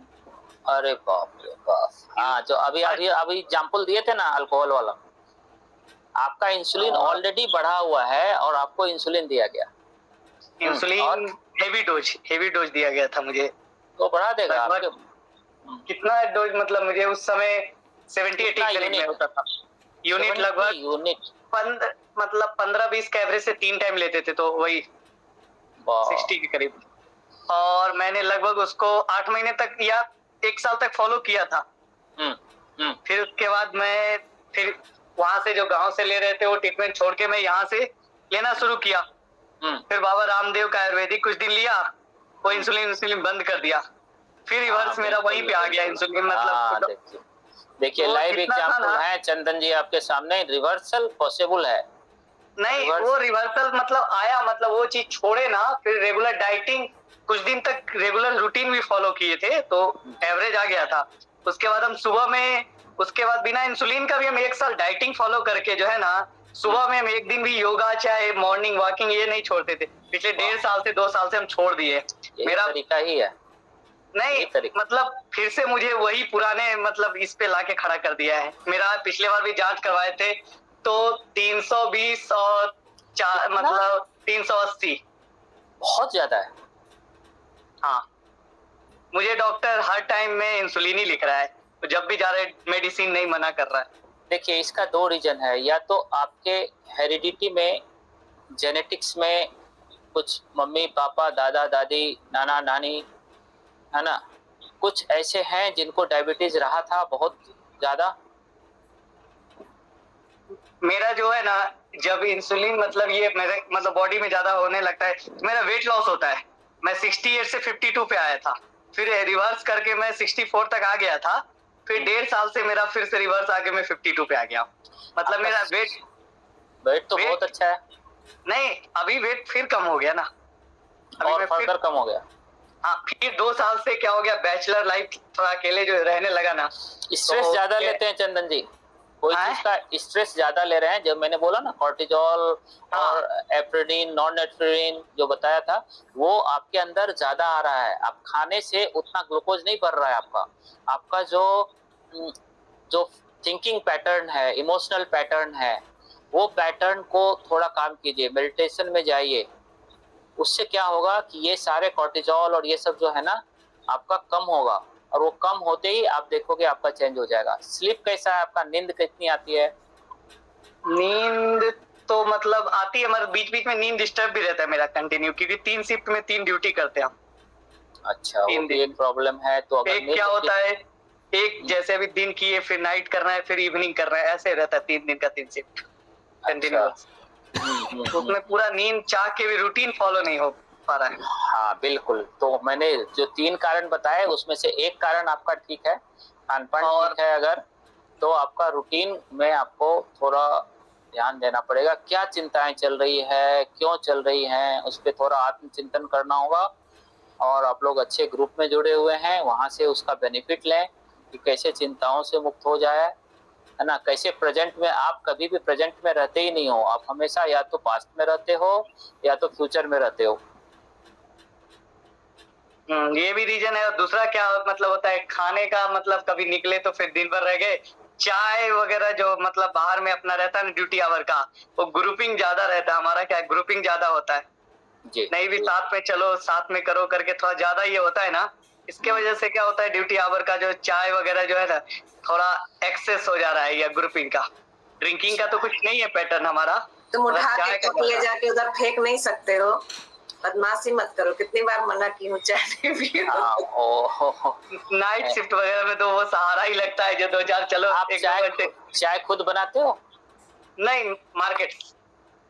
अरे बाप रे बाप। हाँ, जो अभी एग्जाम्पल दिए थे ना अल्कोहल वाला, आपका इंसुलिन ऑलरेडी बढ़ा हुआ है और आपको इंसुलिन दिया गया। इंसुलिन हेवी डोज दिया गया था मुझे। तो बढ़ा देगा आपके। कितना डोज? मतलब मुझे उस समय 70-80 करीब में होता था यूनिट, लगभग मतलब 15-20 का एवरेज से 3 टाइम लेते थे, तो वही 60 के करीब। और मैंने लगभग उसको 8 महीने तक या 1 साल तक फॉलो किया था। फिर उसके बाद मैं फिर वहां से जो गांव से ले रहे थे वो ट्रीटमेंट छोड़ के मैं यहाँ से लेना शुरू किया। फिर बाबा रामदेव का आयुर्वेदिक कुछ दिन लिया, वो इंसुलिन बंद कर दिया। फिर रिवर्स मेरा वहीं पे आ गया इंसुलिन। मतलब देखिए लाइव एग्जांपल है चंदन जी आपके सामने, रिवर्सल पॉसिबल है। नहीं, वो रिवर्सल मतलब आया, मतलब वो चीज छोड़े ना, फिर रेगुलर डाइटिंग कुछ दिन तक रेगुलर रूटीन भी फॉलो किए थे तो एवरेज आ गया था। उसके बाद हम सुबह में, उसके बाद बिना इंसुलिन का भी हम 1 साल डाइटिंग फॉलो करके जो है ना, सुबह में हम 1 दिन भी योगा चाहे मॉर्निंग वॉकिंग ये नहीं छोड़ते थे। पिछले 1.5 साल से 2 साल से हम छोड़ दिए। मेरा तरीका ही है। नहीं मतलब फिर से मुझे वही पुराने मतलब इस पे लाके खड़ा कर दिया है। मेरा पिछले बार भी जांच करवाए थे तो 320 और मतलब 380 बहुत ज्यादा है। हाँ, मुझे डॉक्टर हर टाइम में इंसुलिन ही लिख रहा है, तो जब भी जा रहे मेडिसिन नहीं मना कर रहा है। देखिए इसका 2 रीजन है, या तो आपके हेरिडिटी में, जेनेटिक्स में कुछ मम्मी पापा दादा दादी नाना नानी है ना, कुछ ऐसे हैं जिनको डायबिटीज रहा था बहुत ज्यादा। मेरा जो है ना, जब इंसुलिन मतलब ये मेरे मतलब बॉडी में ज्यादा होने लगता है, मेरा वेट लॉस होता है। मैं 68 से 52 पे आया था, फिर रिवर्स करके मैं 64 तक आ गया था। फिर 1.5 साल से मेरा फिर से रिवर्स आके मैं 52 पे आ गया। मतलब मेरा वेट तो बहुत अच्छा है। नहीं, अभी वेट फिर कम हो गया ना, अभी और फर्दर कम हो गया। हाँ, फिर 2 साल से क्या हो गया, बैचलर लाइफ थोड़ा अकेले जो रहने लगा ना। स्ट्रेस तो ज्यादा लेते हैं चंदन जी, कोई चीज का स्ट्रेस ज्यादा ले रहे हैं। जब मैंने बोला ना कॉर्टिजोल और एप्रिडिन नॉन एप्रिडिन जो बताया था, वो आपके अंदर ज्यादा आ रहा है। आप खाने से उतना ग्लूकोज नहीं बढ़ रहा है आपका जो थिंकिंग पैटर्न है, इमोशनल पैटर्न है, वो पैटर्न को थोड़ा काम कीजिए, मेडिटेशन में जाइए। उससे क्या होगा कि ये सारे कॉर्टिजोल और ये सब जो है ना आपका कम होगा, और वो कम होते ही आप देखोगे आपका चेंज हो जाएगा। स्लीप कैसा है आपका, नींद कितनी आती है? नींद तो मतलब आती है, मगर बीच बीच में नींद डिस्टर्ब भी रहता है मेरा कंटिन्यू, क्योंकि 3 शिफ्ट में 3 ड्यूटी करते हैं हम। अच्छा, वो भी एक प्रॉब्लम है। तो अगर एक क्या होता है, एक जैसे अभी दिन किए फिर नाइट करना है फिर इवनिंग करना है, ऐसे रहता है 3 दिन का 3 शिफ्ट कंटिन्यूअस। उसमें पूरा नींद चाह के भी रूटीन फॉलो नहीं हो पा रहा है। हाँ बिल्कुल। तो मैंने जो 3 कारण बताए उसमें से एक कारण आपका ठीक है, खान पान ठीक है। अगर तो आपका रूटीन में आपको थोड़ा ध्यान देना पड़ेगा, क्या चिंताएं चल रही है, क्यों चल रही हैं, उस पर थोड़ा आत्मचिंतन करना होगा। और आप लोग अच्छे ग्रुप में जुड़े हुए हैं, वहाँ से उसका बेनिफिट लें कि कैसे चिंताओं से मुक्त हो जाए, है ना। कैसे प्रेजेंट में, आप कभी भी प्रेजेंट में रहते ही नहीं हो, आप हमेशा या तो पास्ट में रहते हो या तो फ्यूचर में रहते हो। ये भी रीजन है। और दूसरा क्या मतलब होता है खाने का, मतलब कभी निकले तो फिर दिन भर रह गए, चाय वगैरह जो मतलब बाहर में अपना रहता है ना ड्यूटी आवर का, वो ग्रुपिंग ज्यादा रहता है। हमारा क्या ग्रुपिंग ज्यादा होता है जी नहीं भी साथ में चलो साथ में करो करके थोड़ा ज्यादा ये होता है ना। इसके वजह से क्या होता है ड्यूटी आवर का जो चाय वगैरह जो है ना थोड़ा एक्सेस हो जा रहा है, या ग्रुपिंग का। ड्रिंकिंग का तो कुछ नहीं है पैटर्न हमारा। तुम उठा चाय के का कप ले जाके उधर फेंक नहीं सकते हो, बदमाशी मत करो, कितनी बार मना की हूँ चाय नहीं पियो। नाइट शिफ्ट वगैरह में तो वो सहारा ही लगता है जो 2-4 चलो। आप चाय खुद बनाते हो? नहीं,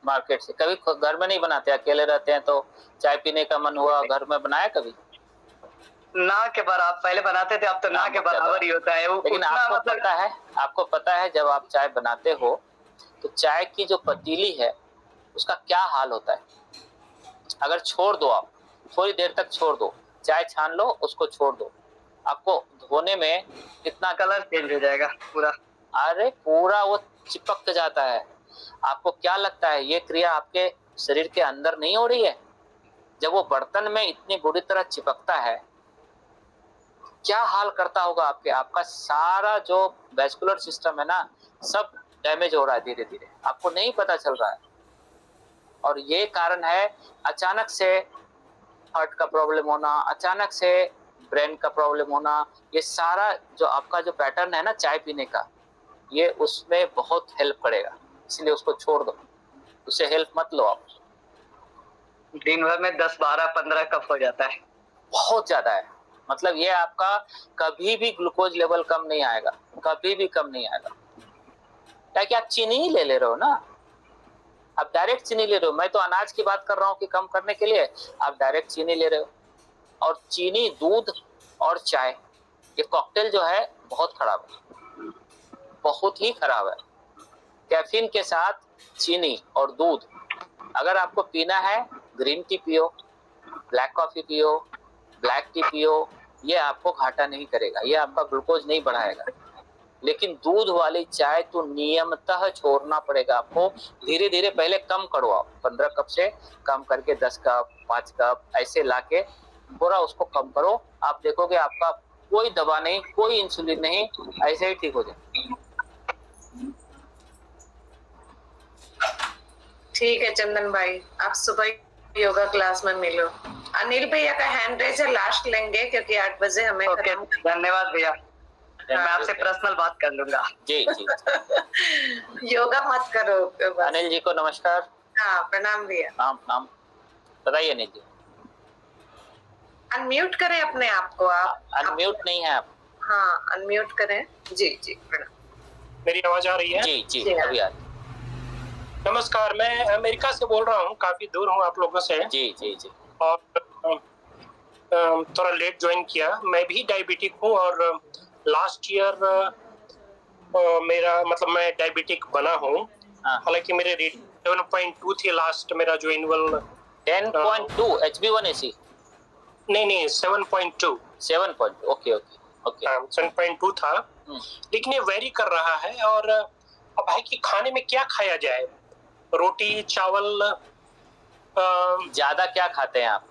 मार्केट से। कभी घर में नहीं बनाते? अकेले रहते हैं तो चाय पीने का मन हुआ, घर में बनाया कभी? ना के बराबर पहले बनाते थे, अब तो ना के बराबर ही होता है। लेकिन आपको पता है जब आप चाय बनाते हो तो चाय की जो पतीली है उसका क्या हाल होता है। अगर छोड़ दो, आप थोड़ी देर तक छोड़ दो, चाय छान लो, उसको छोड़ दो, आपको धोने में कितना कलर चेंज हो जाएगा पूरा। अरे पूरा वो चिपक जाता है। आपको क्या लगता है ये क्रिया आपके शरीर के अंदर नहीं हो रही है? जब वो बर्तन में इतनी बुरी तरह चिपकता है, क्या हाल करता होगा आपका सारा जो वैस्कुलर सिस्टम है ना, सब डैमेज हो रहा है धीरे धीरे, आपको नहीं पता चल रहा है। और ये कारण है अचानक से हार्ट का प्रॉब्लम होना, अचानक से ब्रेन का प्रॉब्लम होना। ये सारा जो आपका जो पैटर्न है ना चाय पीने का, ये उसमें बहुत हेल्प करेगा, इसलिए उसको छोड़ दो, उससे हेल्प मत लो आप। दिन भर में 10, 12, 15 कप हो जाता है, बहुत ज्यादा है। मतलब ये आपका कभी भी ग्लूकोज लेवल कम नहीं आएगा, कभी भी कम नहीं आएगा, क्या कि आप चीनी ही ले रहे हो ना, आप डायरेक्ट चीनी ले रहे हो। मैं तो अनाज की बात कर रहा हूँ कि कम करने के लिए, आप डायरेक्ट चीनी ले रहे हो। और चीनी, दूध और चाय, ये कॉकटेल जो है बहुत खराब है, बहुत ही खराब है। कैफीन के साथ चीनी और दूध, अगर आपको पीना है ग्रीन टी पियो, ब्लैक कॉफी पियो, ब्लैक टी पियो, ये आपको घाटा नहीं करेगा, ये आपका ग्लूकोज नहीं बढ़ाएगा। लेकिन दूध वाली चाय तो नियमतः छोड़ना पड़ेगा आपको। धीरे धीरे पहले कम करो आप, 15 कप से कम करके 10 कप, 5 कप ऐसे लाके पूरा उसको कम करो। आप देखोगे आपका कोई दवा नहीं, कोई इंसुलिन नहीं, ऐसे ही ठीक हो जाए। ठीक है चंदन भाई, आप सुबह योगा क्लास में मिलो। अनिल भैया का हैंड रेज है, लास्ट लेंगे क्योंकि 8 बजे हमें धन्यवाद भैया, मैं आपसे पर्सनल बात कर लूंगा। जी जी योगा मत करो बस। अनिल जी को नमस्कार। हाँ प्रणाम भैया। नाम बताइए अनिल जी। अनम्यूट करें अपने आप को, आप अनम्यूट नहीं है आप। हाँ अनम्यूट करें। जी जी प्रणाम। मेरी आवाज आ रही है? जी जी अभी आ रही। नमस्कार, मैं अमेरिका से बोल रहा हूँ, काफी दूर हूँ आप लोगों से। जी जी जी। और थोड़ा लेट ज्वाइन किया। मैं भी डायबिटिक हूँ और लास्ट ईयर मेरा मतलब मैं डायबिटिक बना हूँ। हालांकि मेरे रेट 7.2 थी लास्ट मेरा जो एनुअल। 10.2 HB1AC? नहीं 7.2। 7.2 ओके ओके ओके। 7.2 था, लेकिन ये वेरी कर रहा है। और अब है कि खाने में क्या खाया जाए, रोटी चावल ज्यादा क्या खाते हैं आप?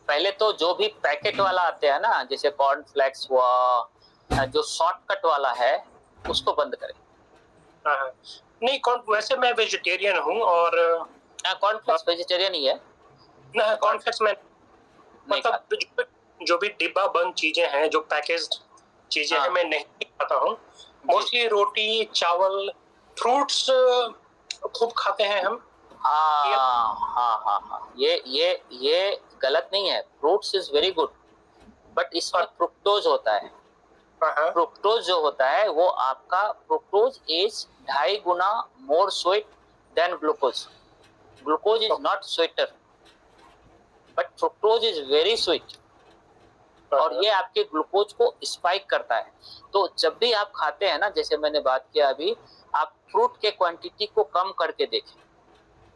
पहले तो जो भी पैकेट वाला आते हैं ना, जैसे कॉर्न फ्लेक्स हुआ, जो शॉर्टकट वाला है उसको बंद करें। नहीं वैसे मैं वेजिटेरियन हूँ। और कॉर्न फ्लेक्स वेजिटेरियन ही है ना? कॉर्न फ्लेक्स में मतलब जो भी डिब्बा बंद चीजें हैं, जो पैकेज्ड चीजें हैं, मैं नहीं खाता हूँ। मोस्टली रोटी चावल, फ्रूट्स खूब खाते हैं हम। हाँ, ये गलत नहीं है, fruits is very good, but इसमें फ्रुक्टोज होता है। फ्रुक्टोज जो होता है वो आपका, फ्रुक्टोज इज 2.5 गुना more sweet than glucose. Glucose is not sweeter, but fructose is very sweet. और ये आपके ग्लूकोज को स्पाइक करता है। तो जब भी आप खाते हैं ना, जैसे मैंने बात किया अभी, आप फ्रूट के क्वांटिटी को कम करके देखें।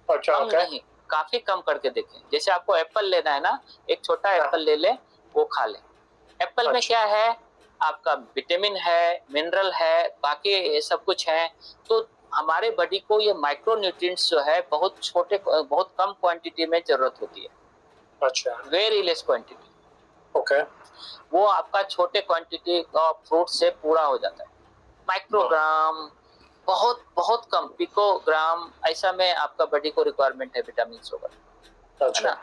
अच्छा, कम नहीं, काफी कम करके देखें। जैसे आपको एप्पल लेना है ना, एक छोटा एप्पल ले लें, वो खा लें। एप्पल में क्या है, आपका विटामिन है, मिनरल है, बाकी सब कुछ है। तो हमारे बॉडी को ये माइक्रो न्यूट्रिएंट्स जो है बहुत कम क्वांटिटी में जरूरत होती है। अच्छा, वेरी लेस क्वांटिटी। ओके, वो आपका छोटे क्वांटिटी का फ्रूट से पूरा हो जाता है। माइक्रोग्राम बहुत बहुत कम, पिकोग्राम ऐसा में आपका बॉडी को रिक्वायरमेंट है विटामिन होगा, है ना।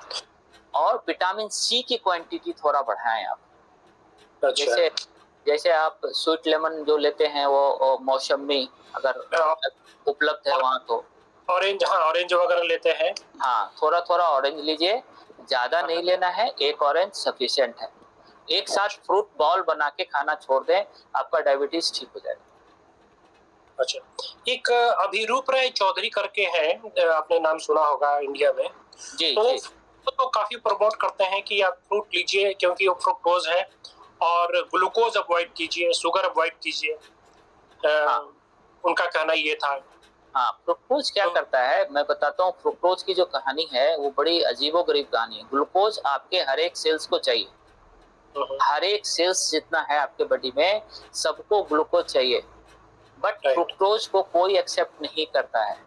और विटामिन सी की क्वांटिटी थोड़ा बढ़ाएं आप। अच्छा, जैसे आप स्वीट लेमन जो लेते हैं, वो मौसमी अगर उपलब्ध है वहाँ तो ऑरेंज, हाँ ऑरेंज वगैरह लेते हैं। हाँ, थोड़ा थोड़ा ऑरेंज लीजिए, ज्यादा नहीं लेना है, एक ऑरेंज सफिशिएंट है। एक साथ फ्रूट बॉल बना के खाना छोड़ दें, आपका डायबिटीज ठीक हो जाएगा। अच्छा, एक अभिरूप राय चौधरी करके हैं, आपने नाम सुना होगा इंडिया में। जी, तो जी। तो काफी प्रमोट करते हैं कि आप फ्रूट लीजिए क्योंकि वो फ्रुक्टोज है, और ग्लूकोज अवॉइड कीजिए, शुगर अवॉइड कीजिए। उनका कहना ये था। हाँ, फ्रुक्टोज क्या करता है मैं बताता हूँ। फ्रुक्टोज की जो कहानी है वो बड़ी अजीबोगरीब कहानी है। ग्लूकोज आपके हर एक सेल्स को चाहिए, हर एक सेल्स जितना है आपके बॉडी में सबको ग्लूकोज चाहिए, बट फ्रुक्टोज को कोई एक्सेप्ट नहीं करता है।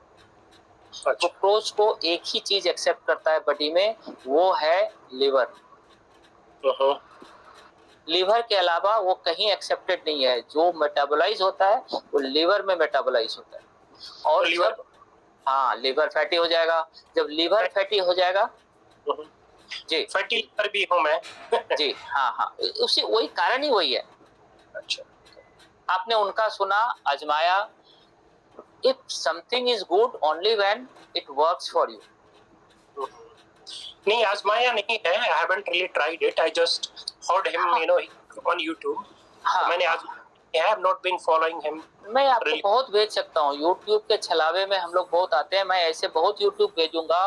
फ्रुक्टोज को एक ही चीज एक्सेप्ट करता है बॉडी में, वो है लिवर। लिवर के अलावा वो कहीं एक्सेप्टेड नहीं है। जो मेटाबोलाइज होता है वो लिवर में मेटाबोलाइज होता है। और लिवर, हाँ, लिवर फैटी हो जाएगा। जब लिवर फैटी हो जाएगा, जी, फैटी लिवर भी हूं मैं। जी, हाँ हाँ, उसी वही कारण ही वही है। अच्छा, आपने उनका सुना, आजमाया। If something is good only when it works for you. नहीं, आजमाया नहीं है, I haven't really tried it, I just heard him on YouTube। मैंने आज I have not been following him। मैं आपको बहुत भेज सकता हूँ, YouTube के छलावे में हम लोग बहुत आते हैं। मैं ऐसे बहुत YouTube भेजूंगा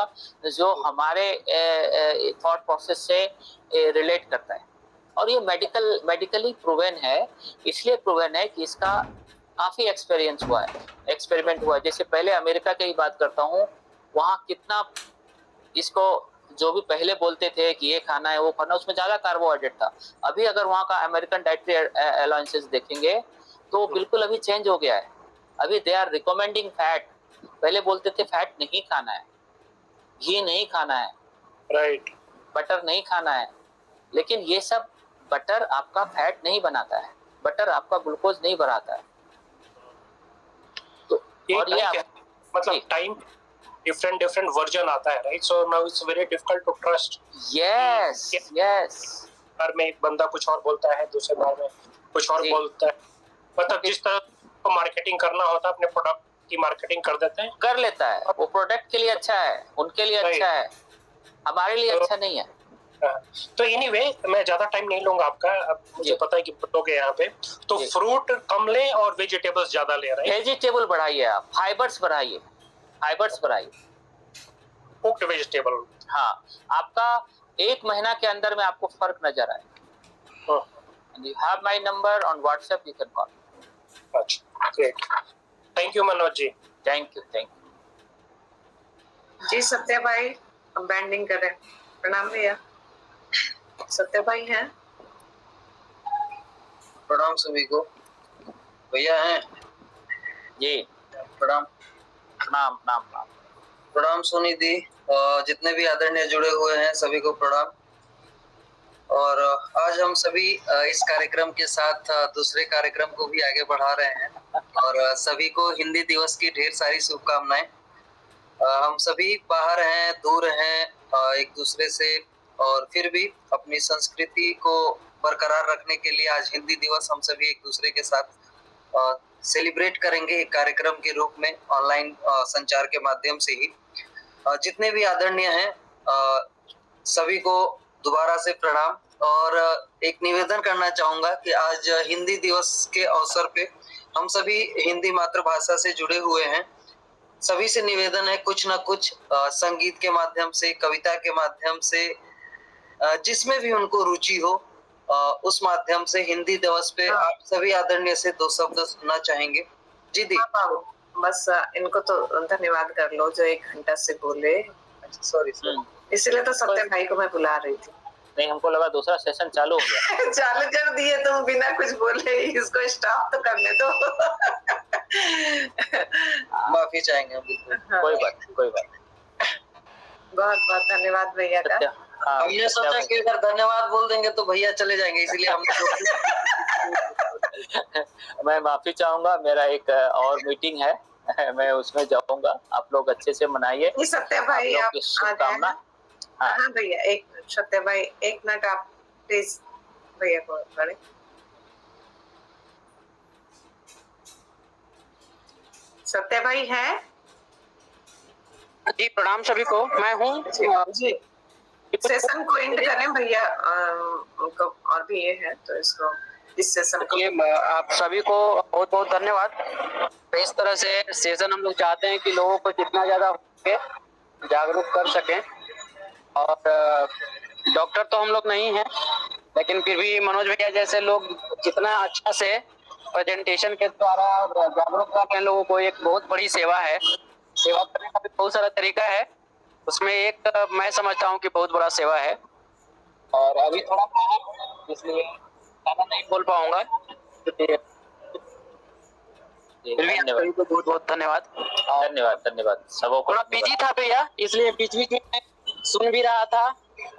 जो हमारे थॉट प्रोसेस से रिलेट करता है। और ये मेडिकली प्रूवन है। इसलिए प्रूवन है कि इसका काफी एक्सपीरियंस हुआ है, एक्सपेरिमेंट हुआ है। जैसे पहले अमेरिका की बात करता हूँ, वहाँ कितना इसको जो भी पहले बोलते थे कि ये खाना है वो खाना, उसमें ज्यादा कार्बोहाइड्रेट था। अभी अगर वहाँ का अमेरिकन डाइटरी अलाउंसेस देखेंगे तो बिल्कुल अभी चेंज हो गया है। अभी दे आर रिकमेंडिंग फैट। पहले बोलते थे फैट नहीं खाना है, घी नहीं खाना है, राइट, बटर नहीं खाना है। लेकिन ये सब, बटर आपका फैट नहीं बनाता है, बटर आपका ग्लूकोज नहीं बढ़ाता है। तो और ये मतलब टाइम डिफरेंट वर्जन आता है, right. So now it's very difficult to trust. Yes. बार में एक बंदा कुछ और बोलता है, दूसरे बार में कुछ और बोलता है। मतलब जिस तरह को मार्केटिंग करना होता है, अपने प्रोडक्ट की मार्केटिंग कर देते हैं, कर लेता है। वो प्रोडक्ट के लिए अच्छा है, उनके लिए अच्छा है, हमारे लिए अच्छा नहीं है। तो एनीवे, मैं ज्यादा टाइम नहीं लूंगा आपका। अब मुझे पता है कि लोग यहाँ पे तो फ्रूट कम ले और वेजिटेबल्स ज्यादा ले रहे हैं। वेजिटेबल बढ़ाइए, आप फाइबर्स बढ़ाइए, कुक्ड वेजिटेबल। हाँ, आपका 1 महीना के अंदर में आपको फर्क नजर आएगा। You have my number on WhatsApp, you can call. अच्छा, great, thank you Manoj ji. Thank you. जी सत्या भाई, हम बैंडिंग करें। प्रणाम भैया। सत्या भाई हैं? प्रणाम सभी को। भैया हैं जी, प्रणाम। प्रणाम सोनी दी, जितने भी आदरणीय जुड़े हुए हैं सभी को प्रणाम। और आज हम सभी इस कार्यक्रम के साथ दूसरे कार्यक्रम को भी आगे बढ़ा रहे हैं, और सभी को हिंदी दिवस की ढेर सारी शुभकामनाएं। हम सभी बाहर हैं, दूर हैं एक दूसरे से, और फिर भी अपनी संस्कृति को बरकरार रखने के लिए आज हिंदी दिवस हम सभी एक दूसरे के साथ सेलिब्रेट करेंगे एक कार्यक्रम के रूप में, ऑनलाइन संचार के माध्यम से ही। जितने भी आदरणीय हैं सभी को दोबारा से प्रणाम। और एक निवेदन करना चाहूंगा कि आज हिंदी दिवस के अवसर पे हम सभी हिंदी मातृभाषा से जुड़े हुए हैं। सभी से निवेदन है, कुछ ना कुछ संगीत के माध्यम से, कविता के माध्यम से, जिसमें भी उनको रुचि हो, उस माध्यम से हिंदी दिवस पे आप सभी आदरणीय से 2 शब्द सुनना चाहेंगे। जी दी। बस इनको तो धन्यवाद कर लो जो 1 घंटा से बोले। सॉरी इसीलिए तो सत्य भाई को मैं बुला रही थी। नहीं, हमको लगा दूसरा सेशन चालू हो गया। चालू कर दिए तुम बिना कुछ बोले, इसको स्टॉप तो करने दो। माफी चाहेंगे हम बिल्कुल। कोई बात। बहुत बहुत धन्यवाद भैया का। हमने सोचा कि अगर धन्यवाद बोल देंगे तो भैया चले जाएंगे, इसीलिए हम मैं माफी चाहूंगा, मेरा एक और मीटिंग है, मैं उसमें जाऊंगा। आप लोग अच्छे से मनाइए। सत्य भाई आप शुभकामना। हाँ भैया, 1 मिनट सत्य भाई, 1 मिनट आप प्लीज भैया को बड़े। सत्य भाई है जी, प्रणाम सभी को, मैं हूँ जी। सेशन को एंड करें भैया, उनको और भी ये है तो इसको इस सेशन को आप सभी को बहुत बहुत धन्यवाद। इस तरह से सेशन हम लोग चाहते हैं कि लोगों को जितना ज्यादा हो सके जागरूक कर सकें। और डॉक्टर तो हम लोग नहीं हैं, लेकिन फिर भी मनोज भैया जैसे लोग जितना अच्छा से प्रेजेंटेशन के द्वारा जागरूक करते हैं लोगों को, एक बहुत बड़ी सेवा है। सेवा करने का भी बहुत सारा तरीका है, उसमें एक मैं समझता हूँ कि बहुत बड़ा सेवा है। और अभी थोड़ा काम, इसलिए ज्यादा नहीं बोल पाऊंगा। धन्यवाद, बहुत बहुत धन्यवाद। धन्यवाद सबको। थोड़ा बिजी था भैया, इसलिए बीच बीच में सुन भी रहा था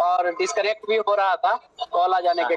और डिस्कनेक्ट भी हो रहा था कॉल आ जाने के